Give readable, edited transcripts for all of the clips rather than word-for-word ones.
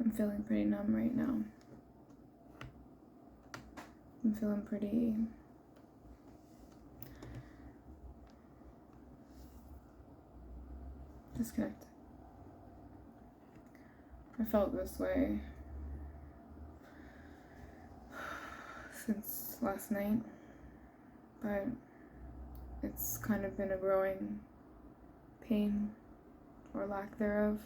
I'm feeling pretty numb right now. I'm feeling pretty disconnected. I felt this way since last night, but it's kind of been a growing pain or lack thereof.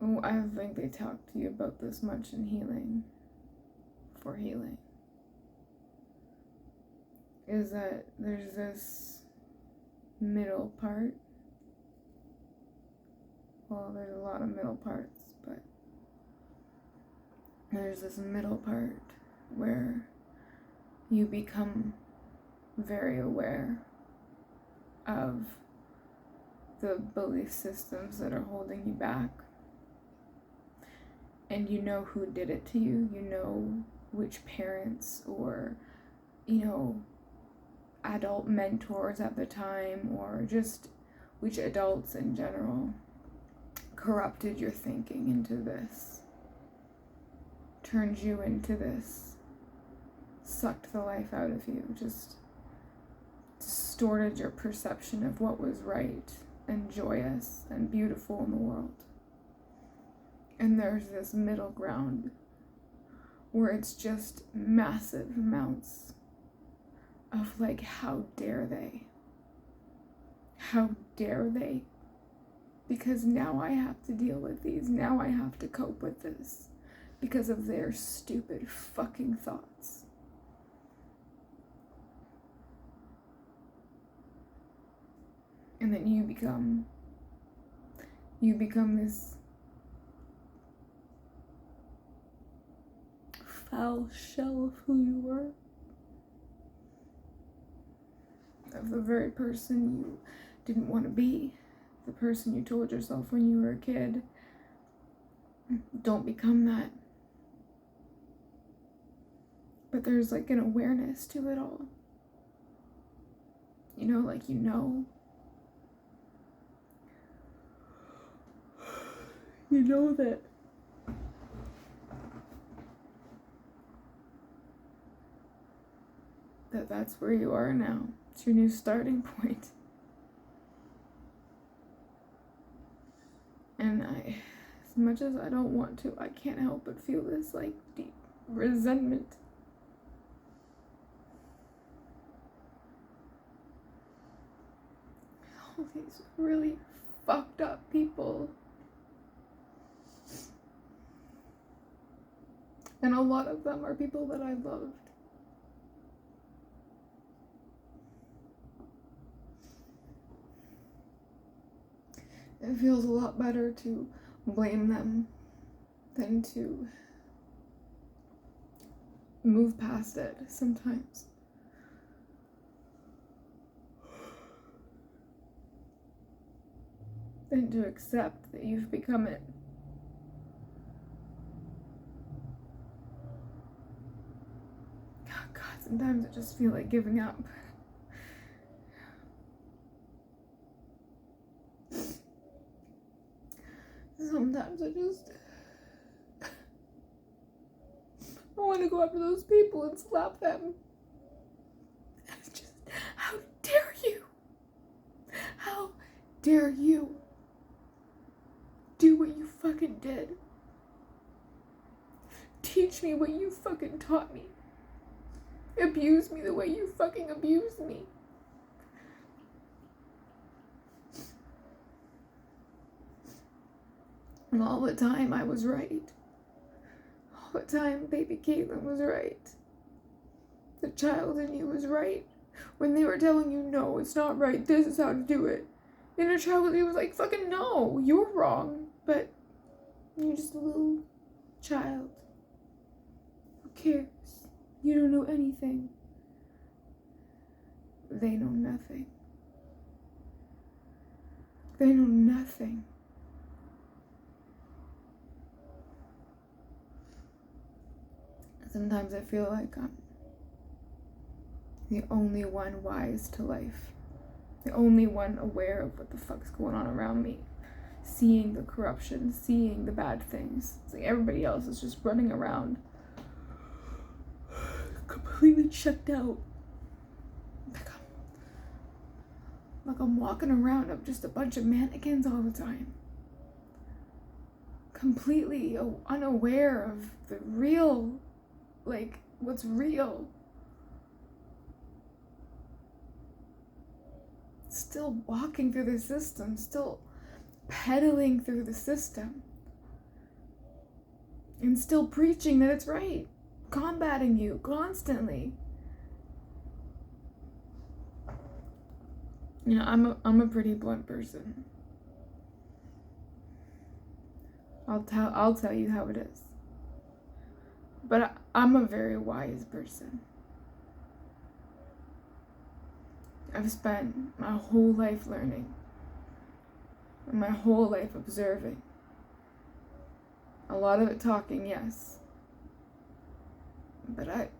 Oh, I don't think they talk to you about this much in healing. For healing is that there's this middle part. Well, there's a lot of middle parts, but there's this middle part where you become very aware of the belief systems that are holding you back. And you know who did it to you. You know which parents or, adult mentors at the time, or just which adults in general corrupted your thinking into this, turned you into this, sucked the life out of you, just distorted your perception of what was right and joyous and beautiful in the world. And there's this middle ground where it's just massive amounts of like, how dare they? How dare they? Because now I have to deal with these. Now I have to cope with this because of their stupid fucking thoughts. And then you become this foul shell of who you were, of the very person you didn't want to be, the person you told yourself when you were a kid, don't become that. But there's like an awareness to it all. You know that that's where you are now. It's your new starting point. And as much as I don't want to, I can't help but feel this like deep resentment. All these really fucked up people. And a lot of them are people that I loved. It feels a lot better to blame them than to move past it sometimes. Than to accept that you've become it. God, sometimes I just feel like giving up. Sometimes I want to go up to those people and slap them. It's just, how dare you? How dare you do what you fucking did? Teach me what you fucking taught me. Abuse me the way you fucking abused me. And all the time I was right. All the time baby Caitlin was right. The child in you was right. When they were telling you, no, it's not right, this is how to do it. And a child in you was like, fucking no, you're wrong. But you're just a little child. Who cares? You don't know anything. They know nothing. They know nothing. Sometimes I feel like I'm The only one wise to life. The only one aware of what the fuck's going on around me. Seeing the corruption, seeing the bad things. It's like everybody else is just running around completely checked out. Like I'm walking around of just a bunch of mannequins all the time. Completely unaware of the real, like what's real. Still walking through the system, still pedaling through the system. And still preaching that it's right. Combating you constantly. You know, I'm a pretty blunt person. I'll tell you how it is. But I'm a very wise person. I've spent my whole life learning. And my whole life observing. A lot of it talking, yes. But I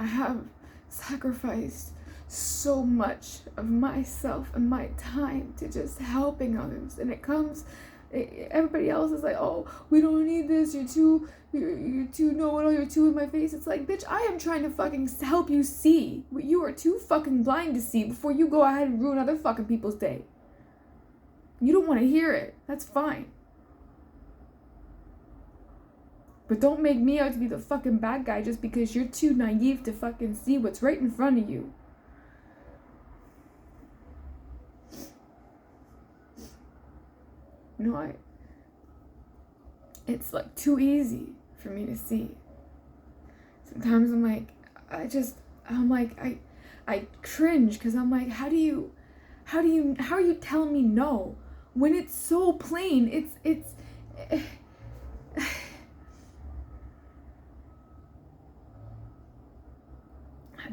have sacrificed so much of myself and my time to just helping others. And everybody else is like, oh, we don't need this, you're too know-it-all, you're too in my face. It's like, bitch, I am trying to fucking help you see what you are too fucking blind to see before you go ahead and ruin other fucking people's day. You don't want to hear it. That's fine. But don't make me out to be the fucking bad guy just because you're too naive to fucking see what's right in front of you. You know, it's like too easy for me to see. Sometimes I'm like, I cringe because I'm like, how are you telling me no when it's so plain? It's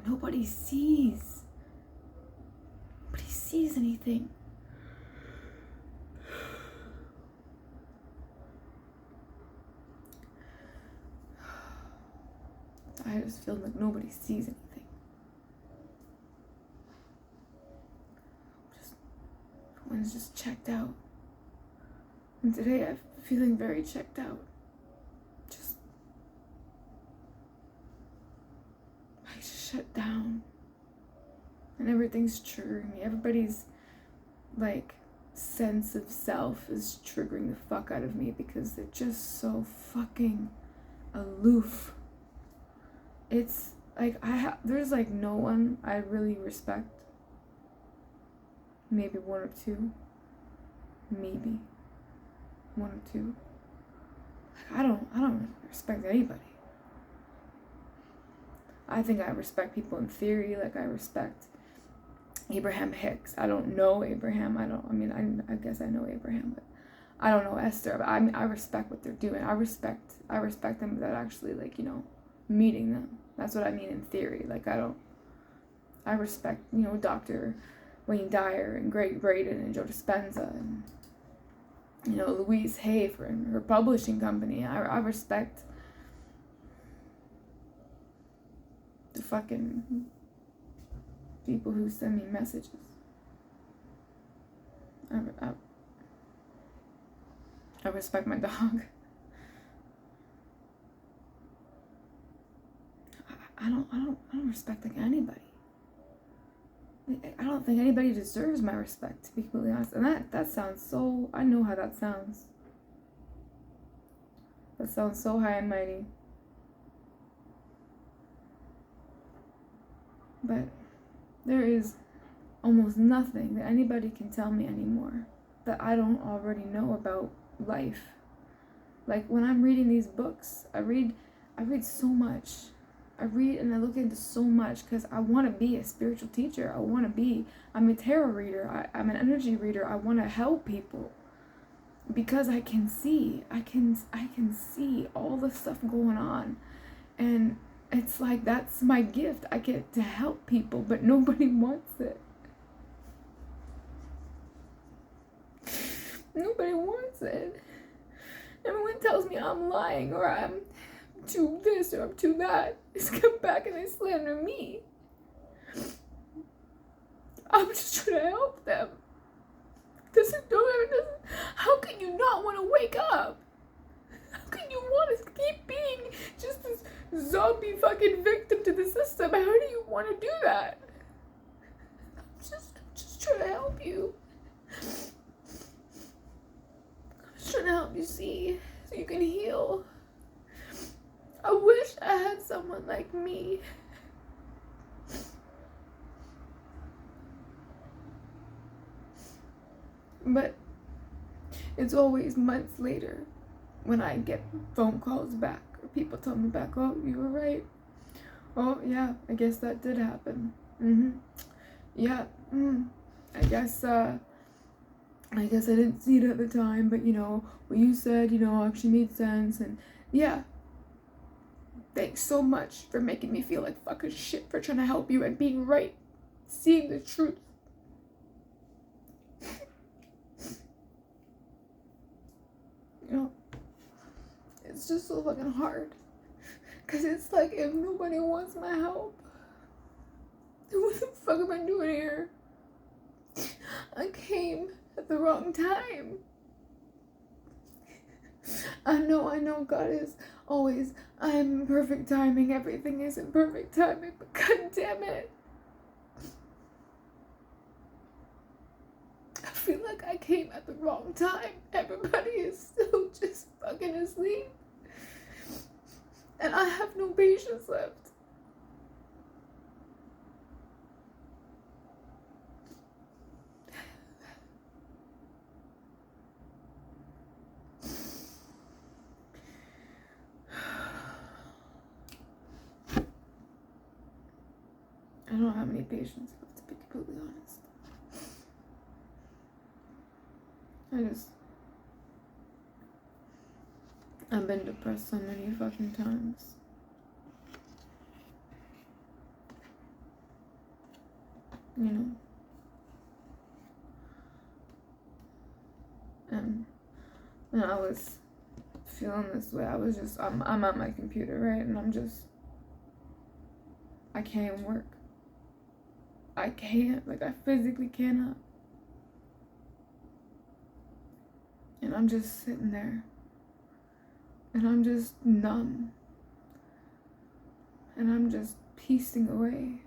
nobody sees anything. I just feel like nobody sees anything. Everyone's just checked out. And today I'm feeling very checked out. I just shut down. And everything's triggering me. Everybody's like sense of self is triggering the fuck out of me because they're just so fucking aloof. It's like there's like no one I really respect. Maybe one or two. Maybe one or two. Like I don't respect anybody. I think I respect people in theory, like I respect Abraham Hicks. I don't know Abraham. I guess I know Abraham, but I don't know Esther. But I respect what they're doing. I respect them that actually, like, you know, meeting them. That's what I mean in theory. Like, I respect, you know, Dr. Wayne Dyer and Greg Braden and Joe Dispenza and, you know, Louise Hay for her publishing company. I respect the fucking people who send me messages. I respect my dog. I don't respect like anybody. I don't think anybody deserves my respect, to be completely honest. And that sounds so, I know how that sounds. That sounds so high and mighty. But there is almost nothing that anybody can tell me anymore that I don't already know about life. Like when I'm reading these books, I read so much. I read and I look into so much because I want to be a spiritual teacher. I'm a tarot reader. I'm an energy reader. I want to help people because I can see all the stuff going on. And it's like, that's my gift. I get to help people, but nobody wants it. Nobody wants it. Everyone tells me I'm lying or I'm too this or I'm too that. They come back and they slander me. I'm just trying to help them. How can you not want to wake up? How can you want to keep being just this zombie fucking victim to the system? How do you want to do that? I'm just trying to help you. I'm just trying to help you see so you can heal. I wish I had someone like me. But it's always months later when I get phone calls back or people tell me back, oh, you were right. Oh, yeah, I guess that did happen. Yeah, I guess I didn't see it at the time, but, what you said, actually made sense. And, yeah, thanks so much for making me feel like fucking shit for trying to help you and being right, seeing the truth. It's just so fucking hard. Because it's like, if nobody wants my help, then what the fuck am I doing here? I came at the wrong time. I know God is always, I'm in perfect timing, everything is in perfect timing, but god damn it. I feel like I came at the wrong time. Everybody is still just fucking asleep. And I have no patience left. I don't have any patience left, to be completely honest. I've been depressed so many fucking times. And when I was feeling this way, I'm at my computer, right? And I can't even work. I can't, I physically cannot. And I'm just sitting there. And I'm just numb. And I'm just piecing away.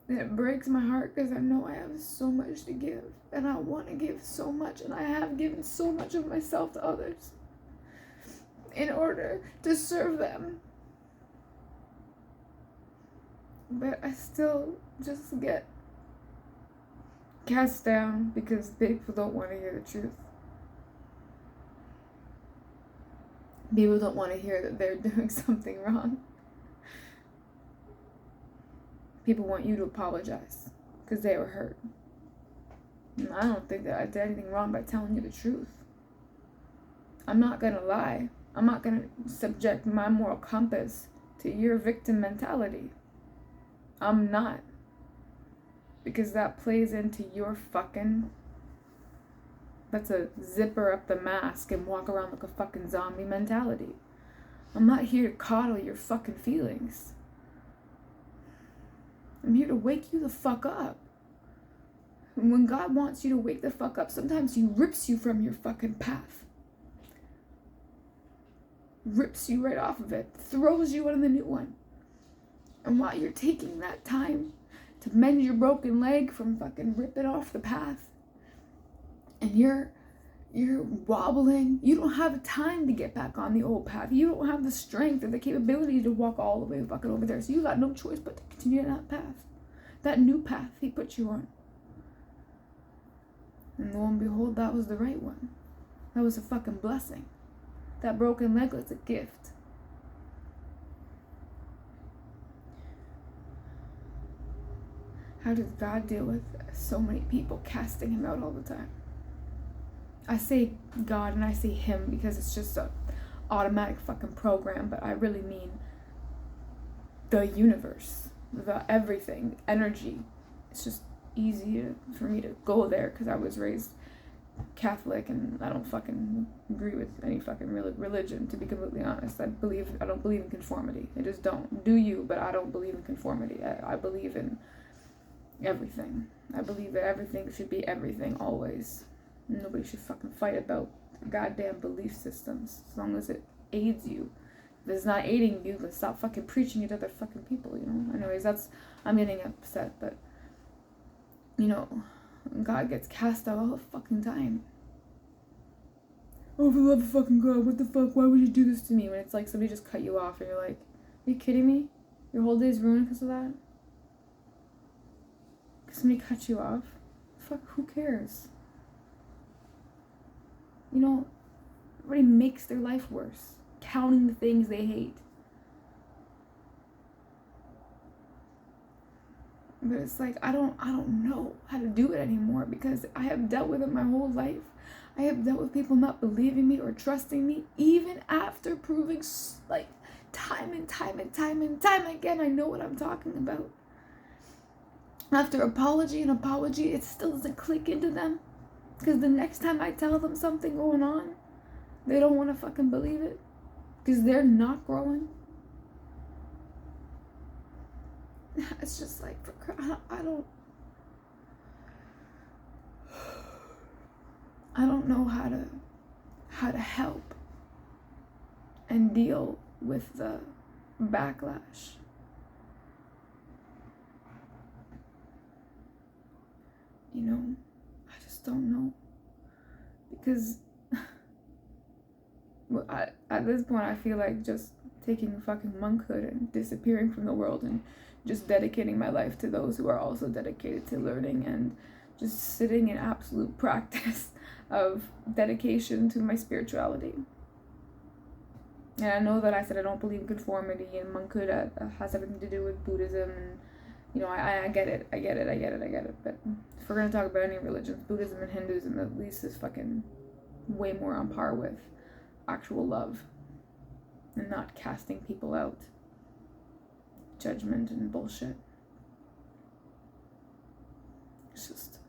And it breaks my heart because I know I have so much to give. And I want to give so much. And I have given so much of myself to others in order to serve them. But I still just get cast down because people don't want to hear the truth. People don't want to hear that they're doing something wrong. People want you to apologize because they were hurt. And I don't think that I did anything wrong by telling you the truth. I'm not going to lie. I'm not going to subject my moral compass to your victim mentality. I'm not. Because that plays into your fucking... That's a zipper up the mask and walk around like a fucking zombie mentality. I'm not here to coddle your fucking feelings. I'm here to wake you the fuck up. And when God wants you to wake the fuck up, sometimes He rips you from your fucking path. Rips you right off of it. Throws you on the new one. And while you're taking that time to mend your broken leg from fucking ripping off the path, and you're wobbling, you don't have time to get back on the old path. You don't have the strength or the capability to walk all the way fucking over there. So you got no choice but to continue on that path. That new path He put you on. And lo and behold, that was the right one. That was a fucking blessing. That broken leg was a gift. How does God deal with so many people casting Him out all the time? I say God and I say Him because it's just a automatic fucking program, but I really mean the universe, the everything, energy. It's just easy for me to go there because I was raised Catholic and I don't fucking agree with any fucking religion, to be completely honest. I don't believe in conformity. I just don't. Do you, but I don't believe in conformity. I believe in everything. I believe that everything should be everything always. Nobody should fucking fight about goddamn belief systems as long as it aids you. If it's not aiding you, then stop fucking preaching it to other fucking people, you know? Anyways, I'm getting upset, but, you know, God gets cast out all the fucking time. Oh, for the love of fucking God, what the fuck? Why would you do this to me? When it's like somebody just cut you off and you're like, are you kidding me? Your whole day's ruined because of that? Because somebody cut you off? Fuck, who cares? You know, everybody makes their life worse, counting the things they hate. But it's like, I don't know how to do it anymore because I have dealt with it my whole life. I have dealt with people not believing me or trusting me, even after proving, like, time and time again, I know what I'm talking about. After apology and apology, it still doesn't click into them. Because the next time I tell them something going on, they don't want to fucking believe it. Because they're not growing. It's just like, I don't know how to help and deal with the backlash. You know, I just don't know. Because at this point, I feel like just taking fucking monkhood and disappearing from the world and just dedicating my life to those who are also dedicated to learning and just sitting in absolute practice of dedication to my spirituality. And I know that I said I don't believe in conformity, and monkhood has everything to do with Buddhism, and you know, I get it, but if we're gonna talk about any religions, Buddhism and Hinduism at least is fucking way more on par with actual love and not casting people out, judgment and bullshit. It's just,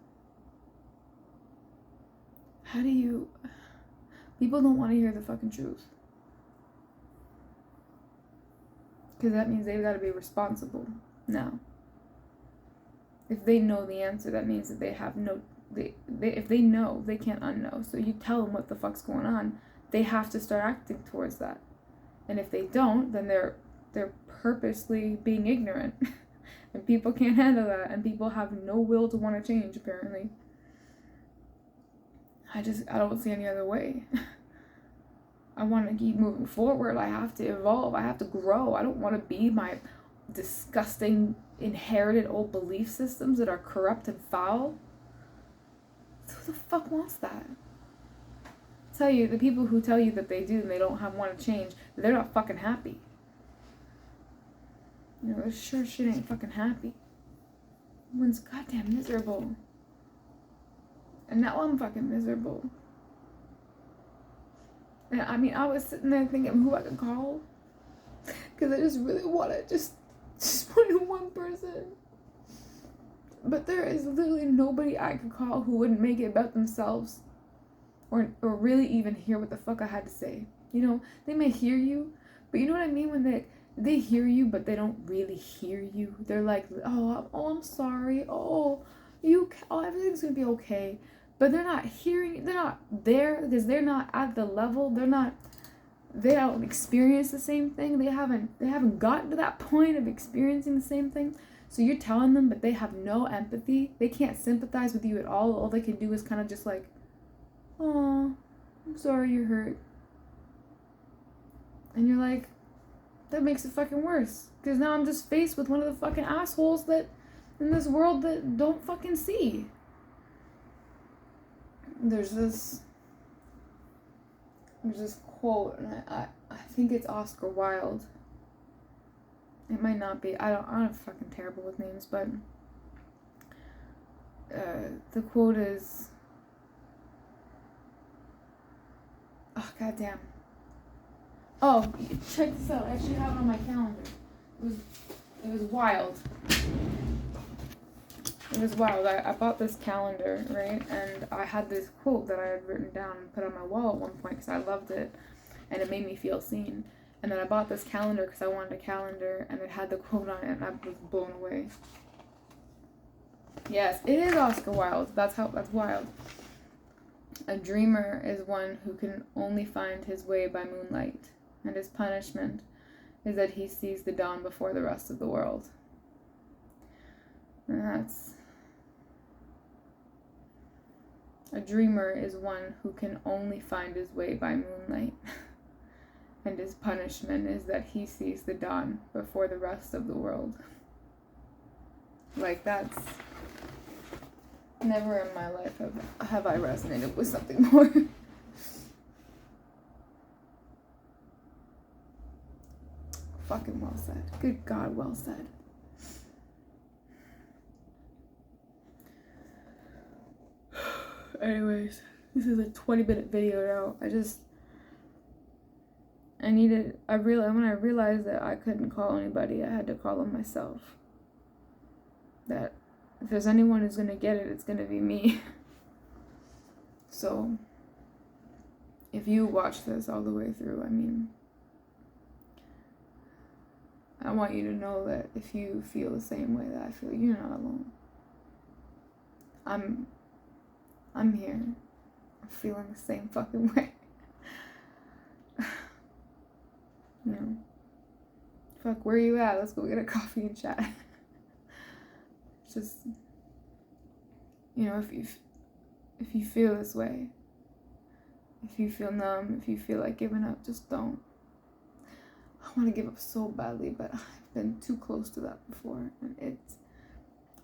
people don't want to hear the fucking truth. Because that means they've got to be responsible now. If they know the answer, that means that they have if they know, they can't unknow. So you tell them what the fuck's going on, they have to start acting towards that. And if they don't, then they're purposely being ignorant. And people can't handle that, and people have no will to want to change, apparently. I don't see any other way. I want to keep moving forward. I have to evolve. I have to grow. I don't want to be my disgusting, inherited old belief systems that are corrupt and foul. Who the fuck wants that? Tell you, the people who tell you that they do and they don't want to change, they're not fucking happy. You know, this sure shit ain't fucking happy. Everyone's goddamn miserable. And now I'm fucking miserable. And I mean, I was sitting there thinking who I could call. Because I just really want to just point one person. But there is literally nobody I could call who wouldn't make it about themselves. Or really even hear what the fuck I had to say. You know, they may hear you, but you know what I mean? When they hear you, but they don't really hear you. They're like, oh, I'm sorry. Everything's going to be okay. But they're not hearing, they're not there because they're not at the level, they don't experience the same thing. They haven't gotten to that point of experiencing the same thing. So you're telling them, but they have no empathy. They can't sympathize with you at all. All they can do is kind of just like, oh, I'm sorry you're hurt. And you're like, that makes it fucking worse. Because now I'm just faced with one of the fucking assholes that in this world that don't fucking see. There's this quote, and I think it's Oscar Wilde. It might not be. I'm fucking terrible with names, but the quote is, oh goddamn. Oh, check this out. I actually have it on my calendar. It was wild. It was wild. I bought this calendar, right? And I had this quote that I had written down and put on my wall at one point because I loved it. And it made me feel seen. And then I bought this calendar because I wanted a calendar. And it had the quote on it. And I was blown away. Yes, it is Oscar Wilde. That's wild. A dreamer is one who can only find his way by moonlight, and his punishment is that he sees the dawn before the rest of the world. And that's... A dreamer is one who can only find his way by moonlight, and his punishment is that he sees the dawn before the rest of the world. Like, that's... Never in my life have I resonated with something more. Fucking well said. Good God, well said. Anyways, this is a 20-minute video now. When I realized that I couldn't call anybody, I had to call them myself. That if there's anyone who's gonna get it, it's gonna be me. So, if you watch this all the way through, I want you to know that if you feel the same way that I feel, you're not alone. I'm here. I'm feeling the same fucking way. You know, fuck, where you at? Let's go get a coffee and chat. Just, you know, if you feel this way, if you feel numb, if you feel like giving up, just don't. I want to give up so badly, but I've been too close to that before, and it's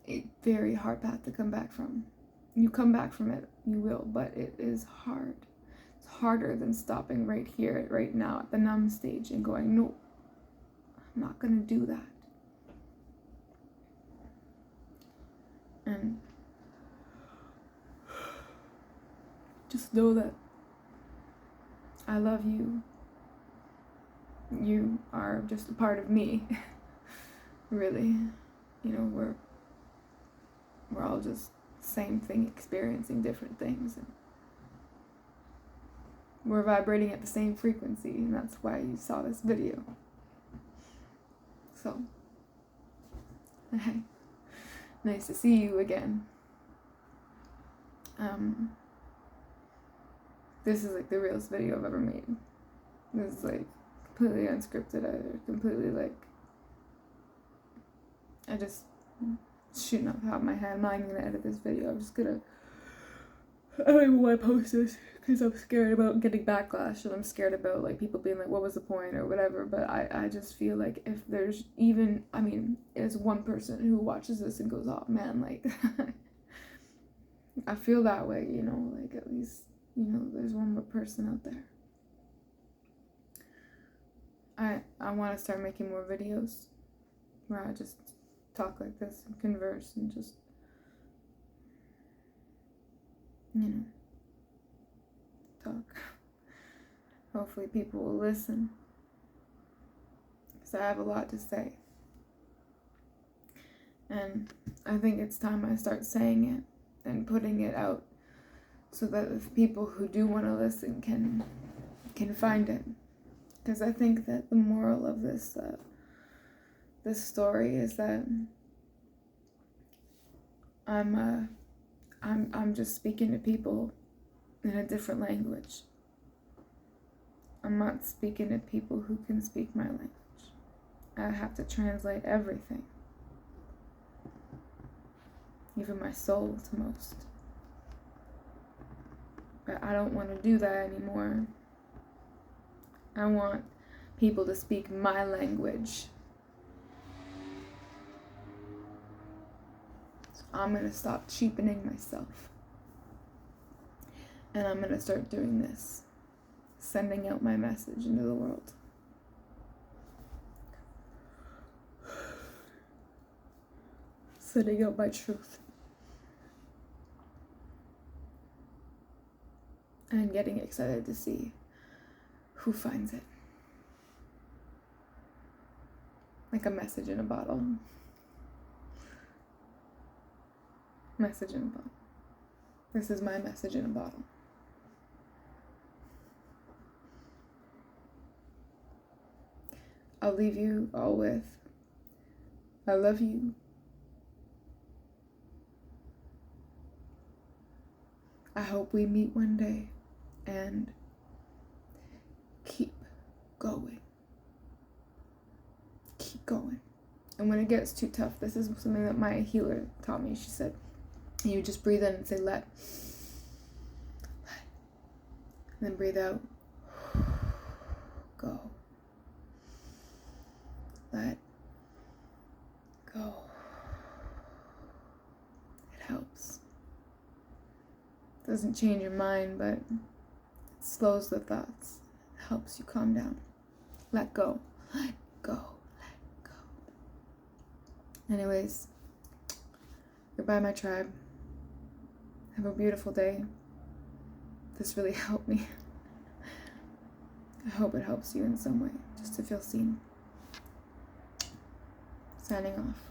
a very hard path to come back from. You come back from it, you will, but it is hard. It's harder than stopping right here, right now, at the numb stage and going, no, I'm not gonna do that. And just know that I love you. You are just a part of me. Really. You know, we're all just same thing, experiencing different things, and we're vibrating at the same frequency, and that's why you saw this video. So, hey, nice to see you again. This is like the realest video I've ever made. This is like completely unscripted. I just shooting off the top of my head. I'm not even gonna edit this video. I don't even want to post this because I'm scared about getting backlash, and I'm scared about like people being like, what was the point or whatever. But I just feel like if there's even, there's one person who watches this and goes, oh man, like I feel that way, you know, like at least, you know, there's one more person out there. I want to start making more videos where I just talk like this and converse and just, you know, talk. Hopefully people will listen, because I have a lot to say. And I think it's time I start saying it and putting it out so that if people who do want to listen can find it. Because I think that the moral of this story is that I'm just speaking to people in a different language. I'm not speaking to people who can speak my language. I have to translate everything, even my soul to most. But I don't want to do that anymore. I want people to speak my language. So I'm going to stop cheapening myself. And I'm going to start doing this. Sending out my message into the world. Sending out my truth. And getting excited to see who finds it. Like a message in a bottle. Message in a bottle. This is my message in a bottle. I'll leave you all with, I love you. I hope we meet one day, and keep going. Keep going. And when it gets too tough, this is something that my healer taught me. She said, you just breathe in and say, let. And then breathe out. Go. Let go. It helps. Doesn't change your mind, but it slows the thoughts. It helps you calm down. Let go. Let go. Let go. Anyways, goodbye, my tribe. Have a beautiful day. This really helped me. I hope it helps you in some way, just to feel seen. Signing off.